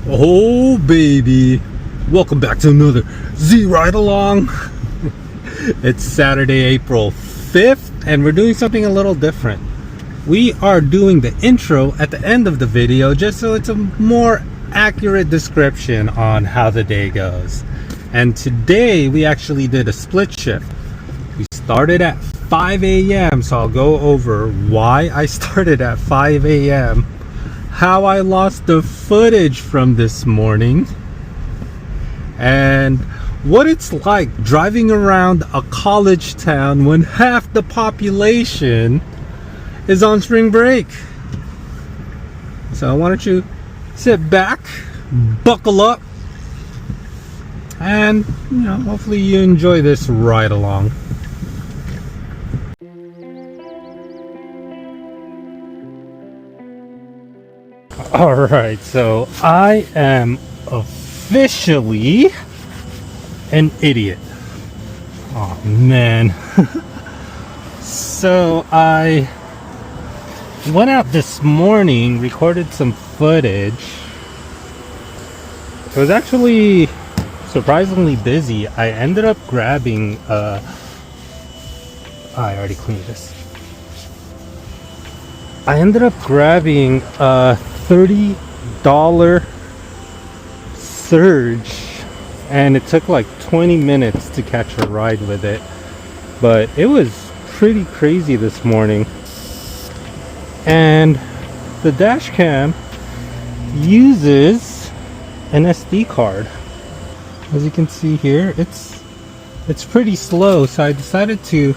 Oh baby, welcome back to another Z Ride Along. It's Saturday, April 5th, and we're doing something a little different. We are doing the intro at the end of the video just so it's a more accurate description on how the day goes. And today we actually did a split shift. We started at 5 a.m. so I'll go over why I started at 5 a.m. how I lost the footage from this morning, and what it's like driving around a college town when half the population is on spring break. So why don't you sit back, buckle up, and hopefully you enjoy this ride along. Alright, so I am officially an idiot. Oh man. So I went out this morning, recorded some footage. It was actually surprisingly busy. I ended up grabbing I already cleaned this. I ended up grabbing a $30 surge, and it took like 20 minutes to catch a ride with it, but it was pretty crazy this morning. And the dash cam uses an SD card. As you can see here, it's pretty slow, so I decided to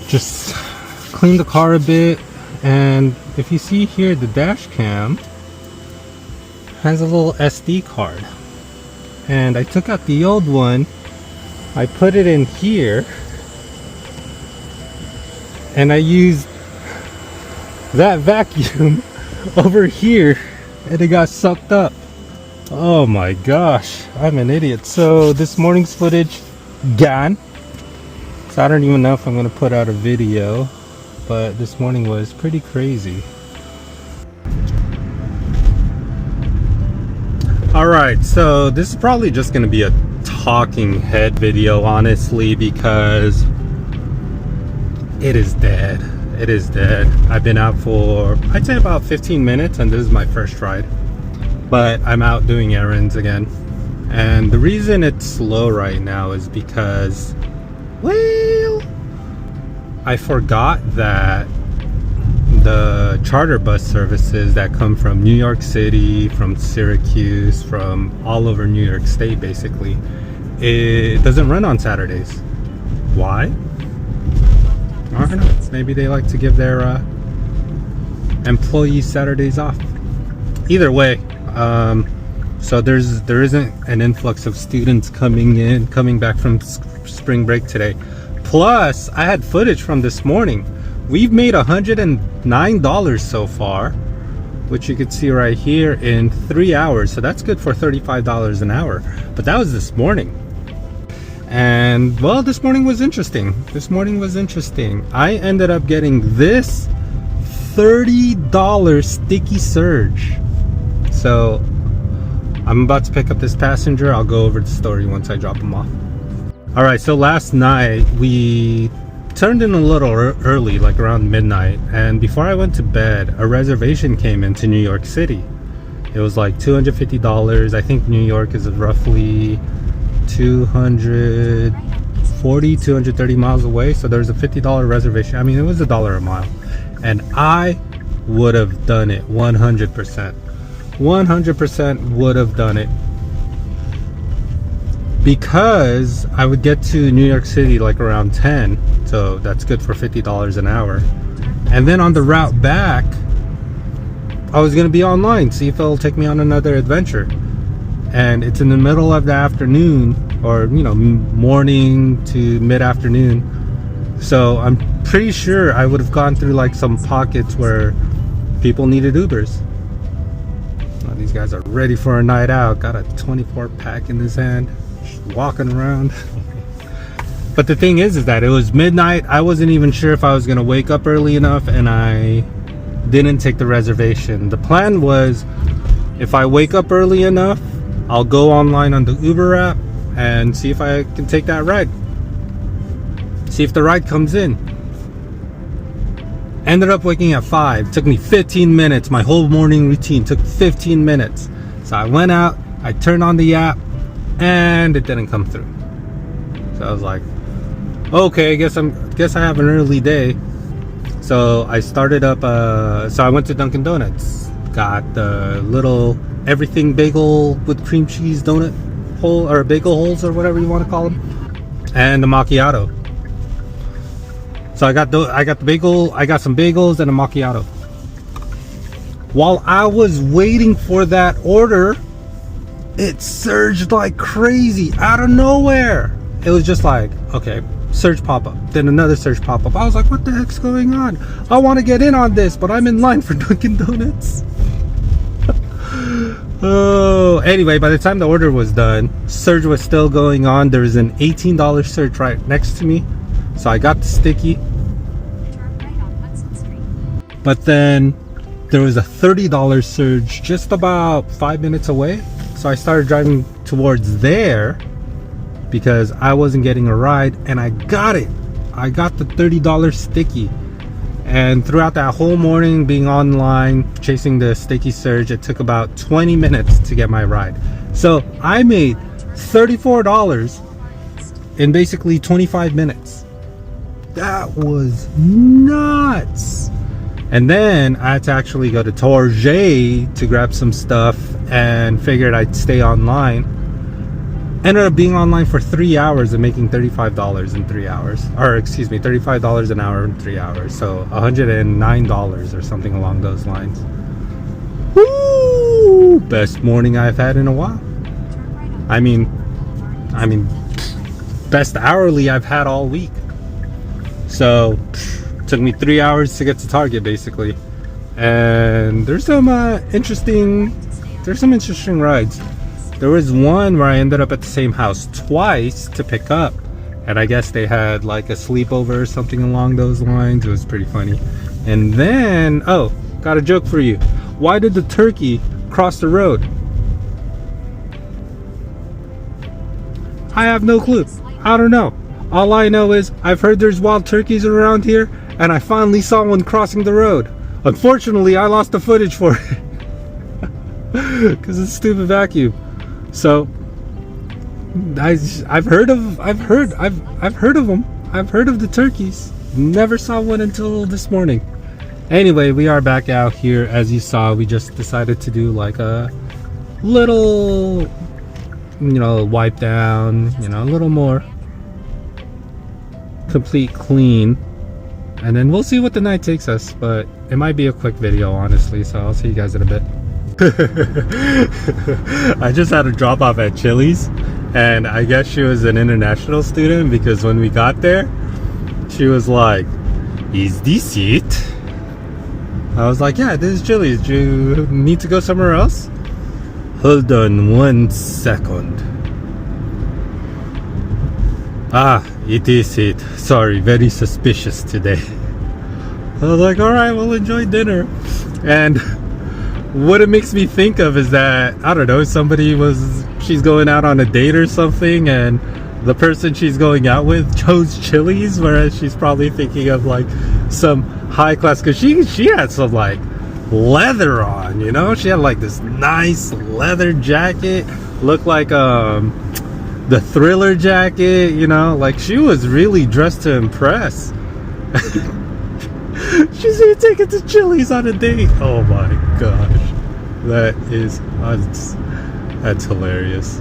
just clean the car a bit. And if you see here, the dash cam has a little SD card, and I took out the old one, I put it in here, and I used that vacuum over here, and it got sucked up. Oh my gosh, I'm an idiot. So this morning's footage gone, so I don't even know if I'm gonna put out a video, but this morning was pretty crazy. Alright, so this is probably just gonna be a talking head video, honestly, because it is dead. It is dead. I've been out for, I'd say, about 15 minutes, and this is my first ride. But I'm out doing errands again. And the reason it's slow right now is because, well, I forgot that the charter bus services that come from New York City, from Syracuse, from all over New York State, basically, it doesn't run on Saturdays. Why? I don't know. Maybe they like to give their employees Saturdays off. Either way, so there isn't an influx of students coming back from spring break today. Plus, I had footage from this morning. We've made $109 so far, which you could see right here, in 3 hours. So that's good for $35 an hour. But that was this morning. And well, this morning was interesting. I ended up getting this $30 sticky surge. So I'm about to pick up this passenger. I'll go over the story once I drop him off. Alright, so last night we turned in a little early, like around midnight, and before I went to bed, a reservation came into New York City. It was like $250. I think New York is roughly 230 miles away, so there's a $50 reservation. I mean, it was $1 a mile, and I would have done it 100%. 100% would have done it, because I would get to New York City like around 10, so that's good for $50 an hour. And then on the route back, I was gonna be online, see if it'll take me on another adventure. And it's in the middle of the afternoon, or morning to mid-afternoon, so I'm pretty sure I would have gone through like some pockets where people needed Ubers. Well, these guys are ready for a night out. Got a 24 pack in his hand, walking around. But the thing is that it was midnight. I wasn't even sure if I was gonna wake up early enough, and I didn't take the reservation. The plan was If I wake up early enough, I'll go online on the Uber app and see if I can take that ride. See if the ride comes in. Ended up waking at 5. Took me 15 minutes. My whole morning routine took 15 minutes. So I went out, I turned on the app, and it didn't come through. So I was like, okay, guess I have an early day. So I started up, so I went to Dunkin' Donuts. Got the little everything bagel with cream cheese donut hole, or bagel holes, or whatever you want to call them, and the macchiato. So I got the bagel, I got some bagels and a macchiato. While I was waiting for that order, it surged like crazy out of nowhere. It was just like, okay, surge pop-up, then another surge pop-up. I was like, what the heck's going on? I want to get in on this, but I'm in line for Dunkin' Donuts. Oh, anyway, by the time the order was done, surge was still going on. There was an $18 surge right next to me. So I got the sticky. But then there was a $30 surge just about 5 minutes away. So I started driving towards there because I wasn't getting a ride, and I got it. I got the $30 sticky. And throughout that whole morning being online chasing the sticky surge, it took about 20 minutes to get my ride. So I made $34 in basically 25 minutes. That was nuts. And then I had to actually go to Target to grab some stuff, and figured I'd stay online. Ended up being online for 3 hours and making $35 in 3 hours, or excuse me, $35 an hour in 3 hours. So $109 or something along those lines. Woo! Best morning I've had in a while. I mean, best hourly I've had all week. So took me 3 hours to get to Target basically, and there's some interesting rides. There was one where I ended up at the same house twice to pick up, and I guess they had like a sleepover or something along those lines. It was pretty funny. And then, oh, got a joke for you. Why did the turkey cross the road? I have no clue. I don't know. All I know is I've heard there's wild turkeys around here, and I finally saw one crossing the road. Unfortunately, I lost the footage for it because it's a stupid vacuum. So I've heard of them. I've heard of the turkeys. Never saw one until this morning. Anyway, we are back out here. As you saw, we just decided to do like a little, wipe down, a little more complete clean, and then we'll see what the night takes us. But it might be a quick video, honestly, so I'll see you guys in a bit. I just had a drop off at Chili's, and I guess she was an international student, because when we got there she was like, is this it? I was like, yeah, this is Chili's. Do you need to go somewhere else? Hold on 1 second. Ah, it is it. Sorry, very suspicious today. I was like, alright, we'll enjoy dinner. And what it makes me think of is that, I don't know, she's going out on a date or something, and the person she's going out with chose Chili's, whereas she's probably thinking of like some high class, because she had some like leather on, she had like this nice leather jacket, looked like the Thriller jacket, like she was really dressed to impress. She's gonna take it to Chili's on a date. Oh my gosh, that's hilarious.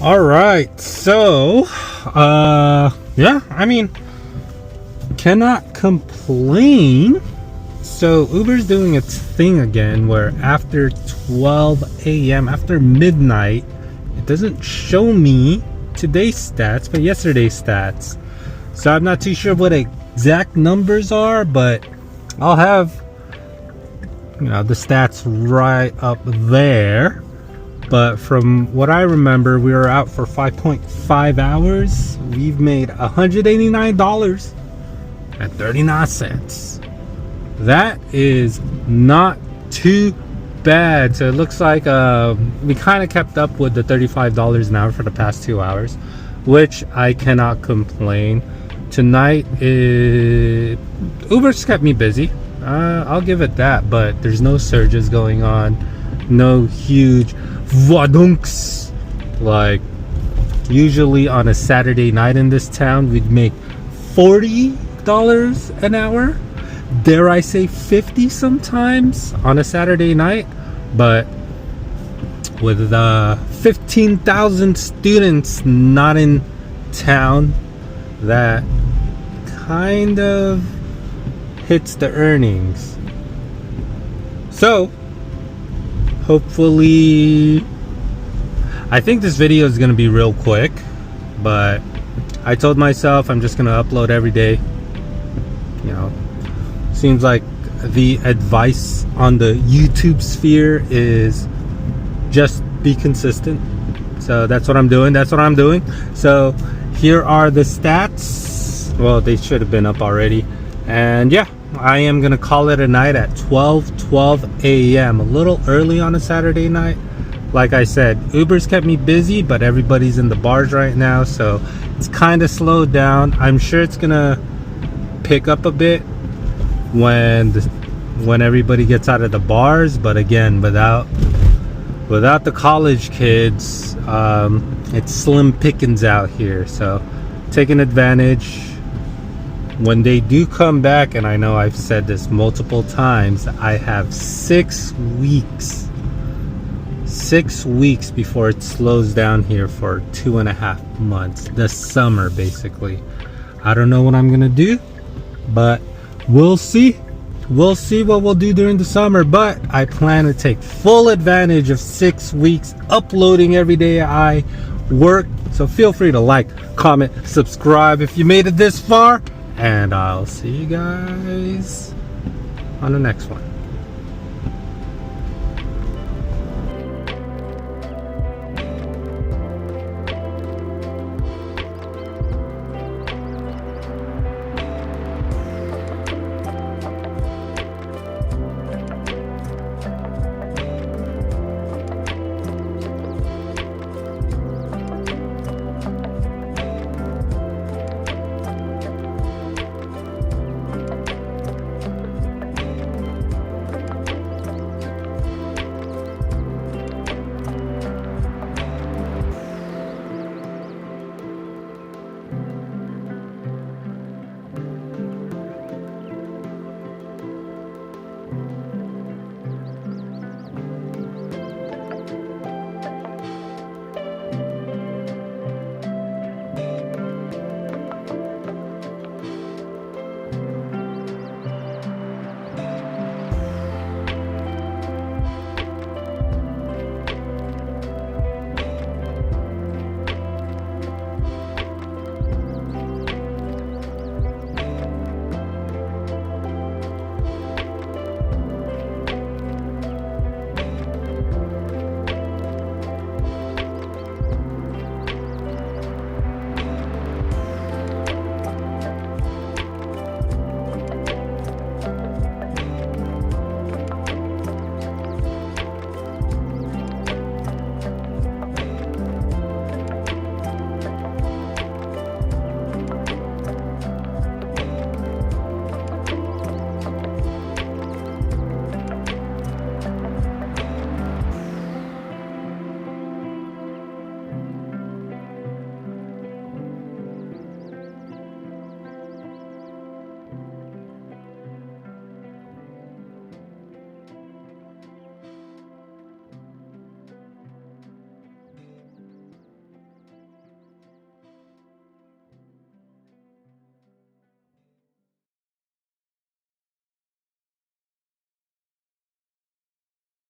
All right, so yeah, cannot complain. So Uber's doing its thing again, where after 12 a.m., after midnight, it doesn't show me today's stats but yesterday's stats. So I'm not too sure what exact numbers are, but I'll have the stats right up there. But from what I remember, we were out for 5.5 hours. We've made $189.39. That is not too bad. So it looks like we kind of kept up with the $35 an hour for the past 2 hours, which I cannot complain. Tonight, Uber's kept me busy. I'll give it that, but there's no surges going on, no huge vadunks. Like usually on a Saturday night in this town, we'd make $40 an hour. Dare I say 50 sometimes on a Saturday night. But with 15,000 students not in town, that kind of hits the earnings. So hopefully, I think this video is going to be real quick, but I told myself I'm just going to upload every day. You know, seems like the advice on the YouTube sphere is just be consistent. So that's what I'm doing. So here are the stats. Well, they should have been up already. And yeah, I am gonna call it a night at 12 a.m. a little early on a Saturday night. Like I said, Uber's kept me busy, but everybody's in the bars right now, so it's kind of slowed down. I'm sure it's gonna pick up a bit when everybody gets out of the bars, but again, without the college kids, it's slim pickings out here. So taking advantage when they do come back. And I know I've said this multiple times, I have 6 weeks before it slows down here for 2.5 months, the summer basically. I don't know what I'm gonna do, but we'll see what we'll do during the summer. But I plan to take full advantage of 6 weeks uploading every day I work. So feel free to like, comment, subscribe if you made it this far, and I'll see you guys on the next one.